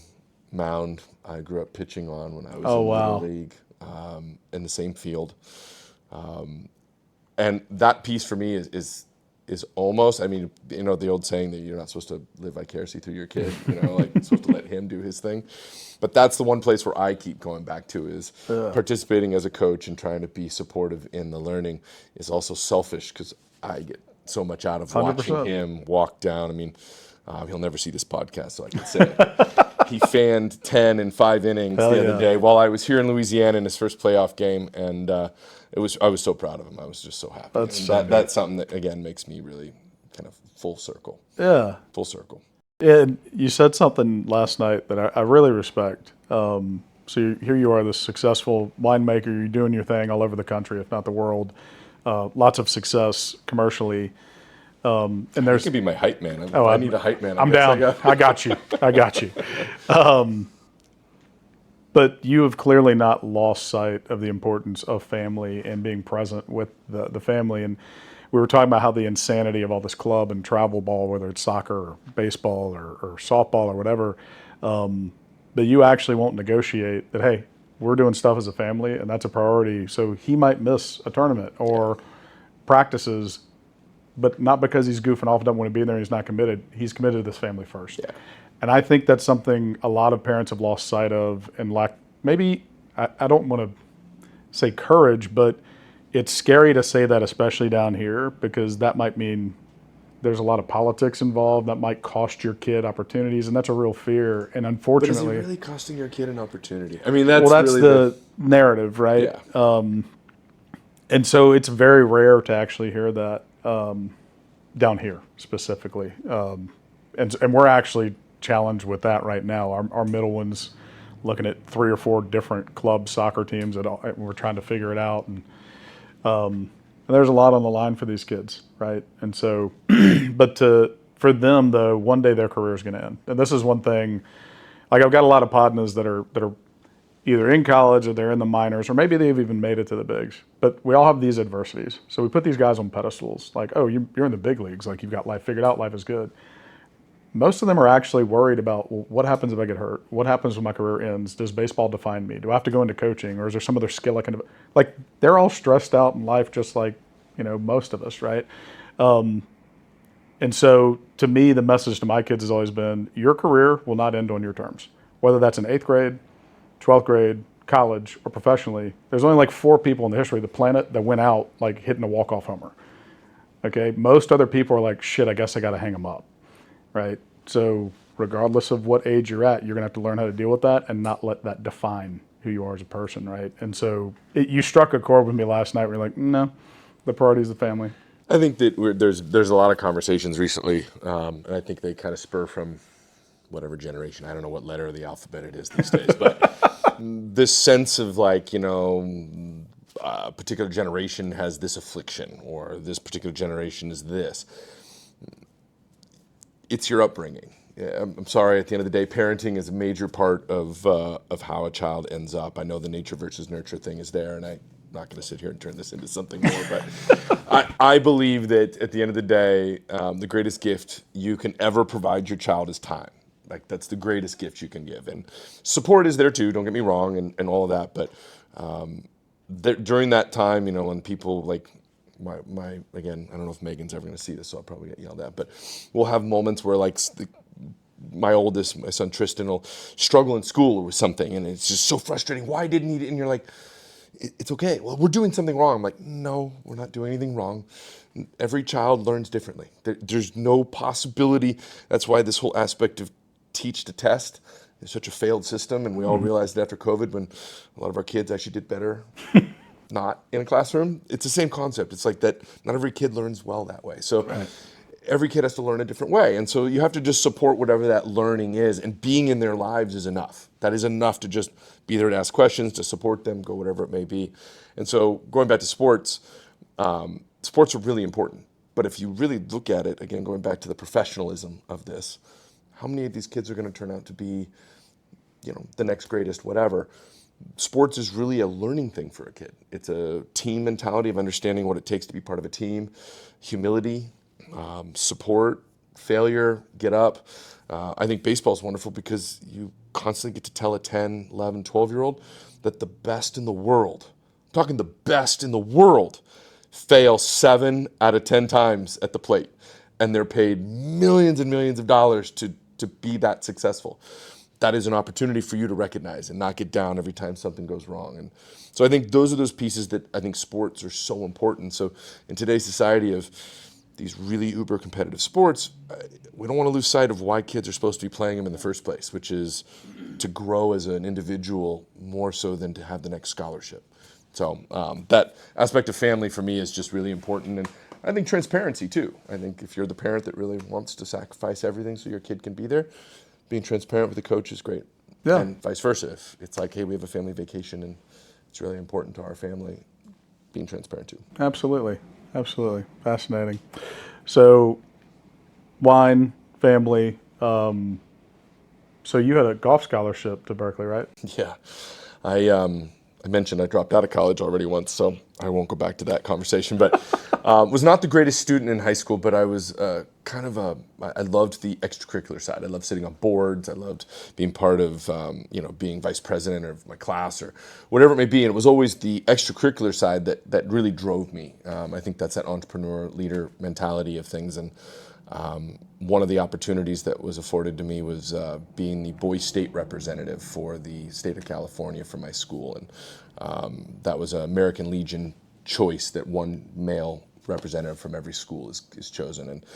mound I grew up pitching on when I was in Little League, in the same field. And that piece for me is almost, the old saying that you're not supposed to live vicariously through your kid, like you're supposed to let him do his thing. But that's the one place where I keep going back to is participating as a coach and trying to be supportive in the learning is also selfish, because I get so much out of 100%. watching him walk down. He'll never see this podcast, so I can say it. He fanned 10 in 5 innings the other day while I was here in Louisiana in his first playoff game, and I was so proud of him. I was just so happy. That's something that, again, makes me really kind of full circle. Yeah. Full circle. And you said something last night that I really respect. So here you are, this successful winemaker. You're doing your thing all over the country, if not the world. Lots of success commercially. And there's You can be my hype man. I need a hype man. I'm down. I got you. But you have clearly not lost sight of the importance of family and being present with the family. And we were talking about how the insanity of all this club and travel ball, whether it's soccer or baseball or softball or whatever, but you actually won't negotiate that, hey, we're doing stuff as a family and that's a priority. So he might miss a tournament or practices, but not because he's goofing off and doesn't want to be there and he's not committed. He's committed to this family first. Yeah. And I think that's something a lot of parents have lost sight of and lack, maybe, I don't want to say courage, but it's scary to say that, especially down here, because that might mean there's a lot of politics involved. That might cost your kid opportunities, and that's a real fear. And unfortunately... But is it really costing your kid an opportunity? That's really the narrative, right? Yeah. And so it's very rare to actually hear that down here specifically. And we're actually challenged with that right now. Our middle one's looking at 3 or 4 different club soccer teams that we're trying to figure it out, and there's a lot on the line for these kids, right? And so, but for them though, one day their career is going to end. And this is one thing. Like I've got a lot of partners that are either in college or they're in the minors, or maybe they've even made it to the bigs. But we all have these adversities. So we put these guys on pedestals, like, oh, you're in the big leagues, like you've got life figured out, life is good. Most of them are actually worried about, well, what happens if I get hurt? What happens when my career ends? Does baseball define me? Do I have to go into coaching, or is there some other skill I can? Like they're all stressed out in life, just like most of us, right? And so, to me, the message to my kids has always been: your career will not end on your terms. Whether that's in 8th grade, 12th grade, college, or professionally, there's only like 4 people in the history of the planet that went out like hitting a walk-off homer. Okay, most other people are like, shit, I guess I got to hang them up. Right. So regardless of what age you're at, you're going to have to learn how to deal with that and not let that define who you are as a person. Right. And so you struck a chord with me last night where you're like, no, the priority is the family. I think that there's a lot of conversations recently, and I think they kind of spur from whatever generation. I don't know what letter of the alphabet it is these days, but this sense of like, a particular generation has this affliction, or this particular generation is this. It's your upbringing. Yeah, I'm sorry. At the end of the day, parenting is a major part of how a child ends up. I know the nature versus nurture thing is there, and I'm not going to sit here and turn this into something more. But I believe that at the end of the day, the greatest gift you can ever provide your child is time. Like, that's the greatest gift you can give, and support is there too. Don't get me wrong, and all of that. But during that time, you know, when people like. My again, I don't know if Megan's ever going to see this, so I'll probably get yelled at. But we'll have moments where, like, my son Tristan will struggle in school with something, and it's just so frustrating. Why didn't he? And you're like, it's okay. Well, we're doing something wrong. I'm like, no, we're not doing anything wrong. Every child learns differently. There's no possibility. That's why this whole aspect of teach to test is such a failed system, and we all realized it after COVID when a lot of our kids actually did better. Not in a classroom. It's the same concept. It's like that not every kid learns well that way. So every kid has to learn a different way. And so you have to just support whatever that learning is, and being in their lives is enough. That is enough to just be there to ask questions, to support them, go whatever it may be. And so going back to sports, sports are really important. But if you really look at it, again, going back to the professionalism of this, how many of these kids are going to turn out to be, you know, the next greatest whatever? Sports is really a learning thing for a kid. It's a team mentality of understanding what it takes to be part of a team, humility, support, failure, get up. I think baseball is wonderful because you constantly get to tell a 10, 11, 12-year-old that the best in the world, I'm talking the best in the world, fail 7 out of 10 times at the plate. And they're paid millions and millions of dollars to be that successful. That is an opportunity for you to recognize and not get down every time something goes wrong. And so I think those are those pieces that I think sports are so important. So in today's society of these really uber competitive sports, we don't want to lose sight of why kids are supposed to be playing them in the first place, which is to grow as an individual more so than to have the next scholarship. So that aspect of family for me is just really important. And I think transparency too. I think if you're the parent that really wants to sacrifice everything so your kid can be there, being transparent with the coach is great. Yeah. And vice versa. If it's like, hey, we have a family vacation and it's really important to our family, being transparent too. Absolutely. Absolutely. Fascinating. So, wine, family. So you had a golf scholarship to Berkeley, right? Yeah. I mentioned I dropped out of college already once, so I won't go back to that conversation. But was not the greatest student in high school, but I was I loved the extracurricular side. I loved sitting on boards. I loved being part of, being vice president of my class or whatever it may be. And it was always the extracurricular side that really drove me. I think that's that entrepreneur leader mentality of things. And one of the opportunities that was afforded to me was being the boys state representative for the state of California for my school. And that was an American Legion choice that one male representative from every school is chosen. And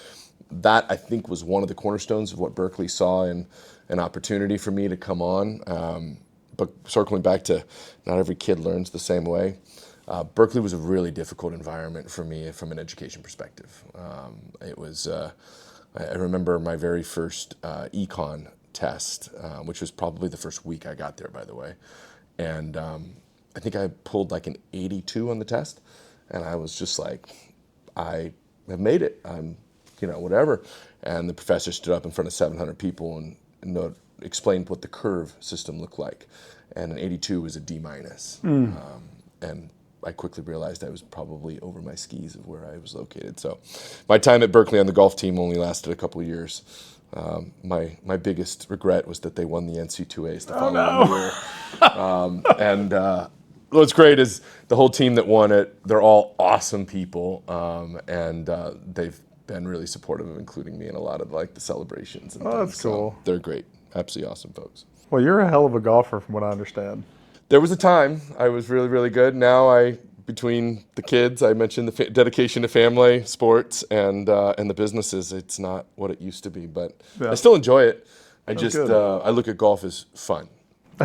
that, I think, was one of the cornerstones of what Berkeley saw in an opportunity for me to come on. But circling back to not every kid learns the same way, Berkeley was a really difficult environment for me from an education perspective. It was, I remember my very first econ test, which was probably the first week I got there, by the way. And I think I pulled like an 82 on the test. And I was just like, I have made it. I'm, whatever. And the professor stood up in front of 700 people and explained what the curve system looked like. And an 82 was a D minus. And I quickly realized I was probably over my skis of where I was located. So my time at Berkeley on the golf team only lasted a couple of years. My biggest regret was that they won the NC2As the following year. And what's great is the whole team that won it, they're all awesome people. And they've been really supportive of including me in a lot of the celebrations. And things. That's cool. So they're great. Absolutely awesome folks. Well, you're a hell of a golfer from what I understand. There was a time I was really, really good. Now between the kids, I mentioned the dedication to family, sports, and the businesses, it's not what it used to be. But yeah. I still enjoy it. I look at golf as fun.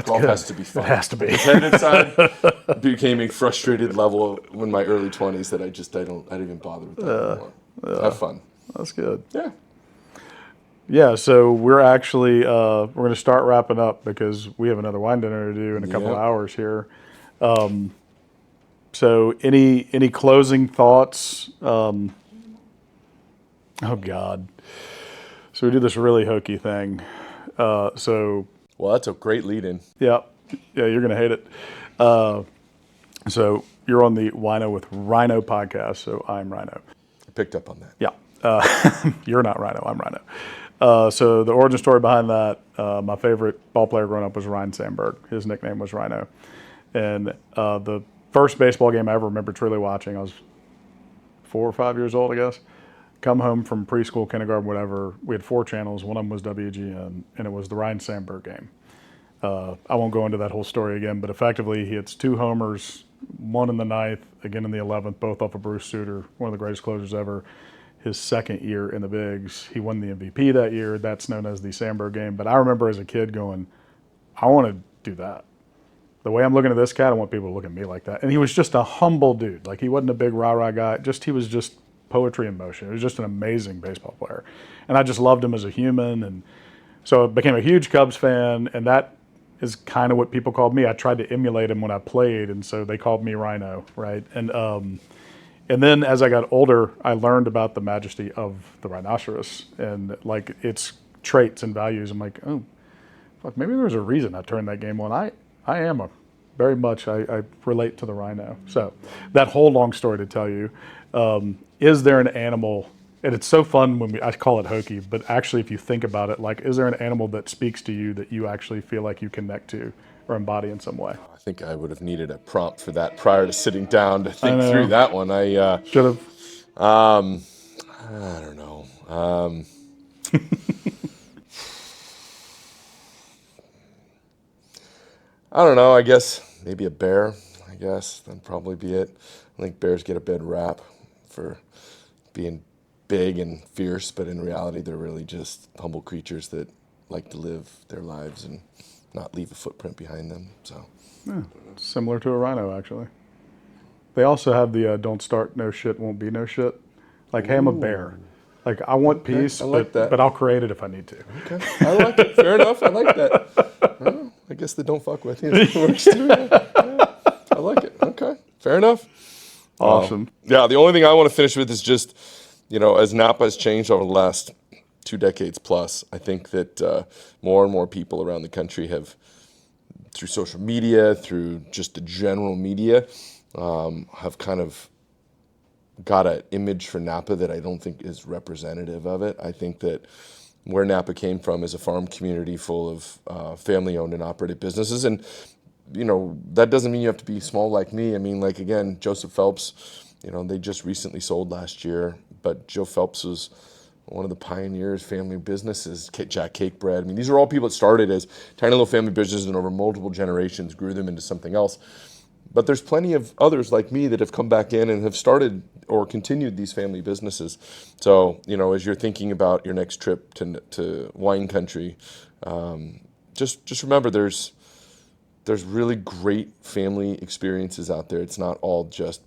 Golf has to be fun. It has to be. The competitive side became a frustrated level in my early 20s that I don't even bother with that anymore. Have fun. That's good. Yeah. Yeah, so we're actually we're going to start wrapping up because we have another wine dinner to do in a couple of hours here. So any closing thoughts? Oh God, So we do this really hokey thing. So Well, that's a great lead-in. yeah, you're gonna hate it. So you're on the Wino with Rhino podcast. So I'm Rhino. I picked up on that. Yeah, you're not Rhino. I'm Rhino. So the origin story behind that, my favorite ball player growing up was Ryan Sandberg. His nickname was Rhino. And the first baseball game I ever remember truly watching, I was 4 or 5 years old, I guess. Come home from preschool, kindergarten, whatever. We had 4 channels. One of them was WGN, and it was the Ryan Sandberg game. I won't go into that whole story again, but effectively he hits 2 homers, one in the 9th, again in the 11th, both off of Bruce Sutter, one of the greatest closers ever. His second year in the bigs, he won the MVP that year. That's known as the Sandberg game. But I remember as a kid going, I want to do that. The way I'm looking at this cat, I want people to look at me like that. And he was just a humble dude. Like, he wasn't a big rah-rah guy. He was just poetry in motion. He was just an amazing baseball player. And I just loved him as a human. And so I became a huge Cubs fan. And that is kind of what people called me. I tried to emulate him when I played. And so they called me Rhino, right? And then as I got older, I learned about the majesty of the rhinoceros and like its traits and values. I'm like, oh, fuck, maybe there's a reason I turned that game on. I am very much, I relate to the rhino. So that whole long story to tell you, is there an animal, and it's so fun when I call it hokey, but actually if you think about it, like, is there an animal that speaks to you that you actually feel like you connect to or embody in some way? I think I would have needed a prompt for that prior to sitting down to think through that one. I should have. I don't know. I don't know. I guess maybe a bear. I guess that'd probably be it. I think bears get a bad rap for being big and fierce, but in reality, they're really just humble creatures that like to live their lives and not leave a footprint behind them. So. Yeah, similar to a rhino, actually. They also have the don't start no shit, won't be no shit. Like, hey, I'm a bear. Like, I want peace, I like that. but I'll create it if I need to. Okay, I like it. Fair enough. I like that. Well, I guess they don't fuck with you. It works too. Yeah. I like it. Okay, fair enough. Awesome. Yeah, the only thing I want to finish with is just, as Napa has changed over the last 2 decades plus, I think that more and more people around the country have, through social media, through just the general media, have kind of got an image for Napa that I don't think is representative of it. I think that where Napa came from is a farm community full of family-owned and operated businesses. And, that doesn't mean you have to be small like me. I mean, like, again, Joseph Phelps, they just recently sold last year. But Joe Phelps was one of the pioneers, family businesses, Jack Cake Bread. I mean, these are all people that started as tiny little family businesses and over multiple generations grew them into something else. But there's plenty of others like me that have come back in and have started or continued these family businesses. So, as you're thinking about your next trip to wine country, just remember there's really great family experiences out there. It's not all just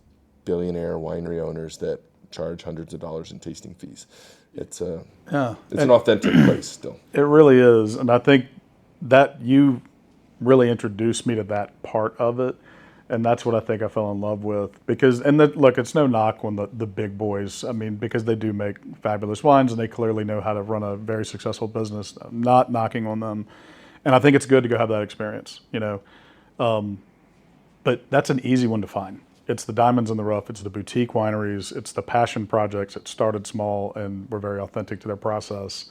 billionaire winery owners that charge hundreds of dollars in tasting fees. It's an authentic place still. It really is. And I think that you really introduced me to that part of it. And that's what I think I fell in love with. Look, it's no knock on the big boys. I mean, because they do make fabulous wines and they clearly know how to run a very successful business. I'm not knocking on them. And I think it's good to go have that experience, But that's an easy one to find. It's the diamonds in the rough. It's the boutique wineries. It's the passion projects that started small and were very authentic to their process.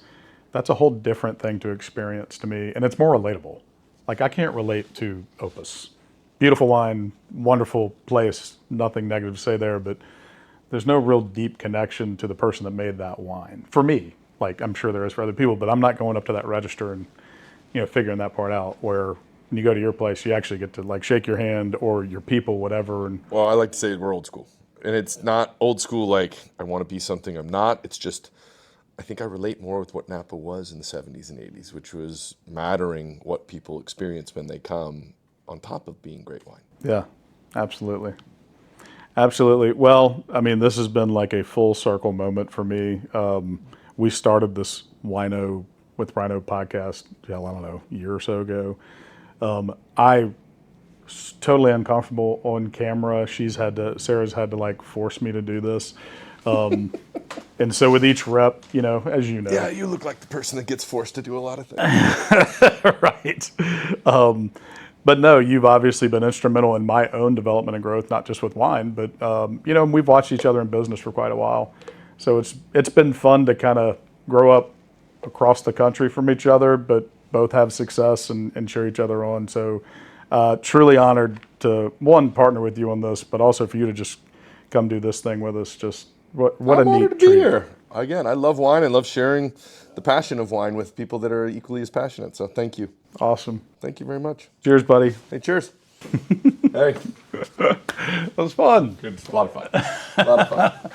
That's a whole different thing to experience to me. And it's more relatable. Like, I can't relate to Opus. Beautiful wine, wonderful place, nothing negative to say there, but there's no real deep connection to the person that made that wine. For me, like, I'm sure there is for other people, but I'm not going up to that register and, figuring that part out, where when you go to your place, you actually get to, like, shake your hand or your people, whatever. And well, I like to say we're old school. And it's not old school like I want to be something I'm not. It's just, I think I relate more with what Napa was in the 70s and 80s, which was mattering what people experience when they come, on top of being great wine. Yeah, absolutely. Absolutely. Well, I mean, this has been like a full circle moment for me. We started this Wino with Rhino podcast, I don't know, a year or so ago. I was totally uncomfortable on camera. Sarah's had to like force me to do this. And so with each rep, as you know, Yeah, you look like the person that gets forced to do a lot of things. right. But no, you've obviously been instrumental in my own development and growth, not just with wine, but we've watched each other in business for quite a while. So it's been fun to kind of grow up across the country from each other, but both have success and cheer each other on. So truly honored to partner with you on this, but also for you to just come do this thing with us. Just what I'm a honored neat to be treat. here. Again, I love wine and love sharing the passion of wine with people that are equally as passionate. So thank you. Awesome. Thank you very much. Cheers, buddy. Hey, cheers. Hey. That was fun. Good. A lot of fun. A lot of fun.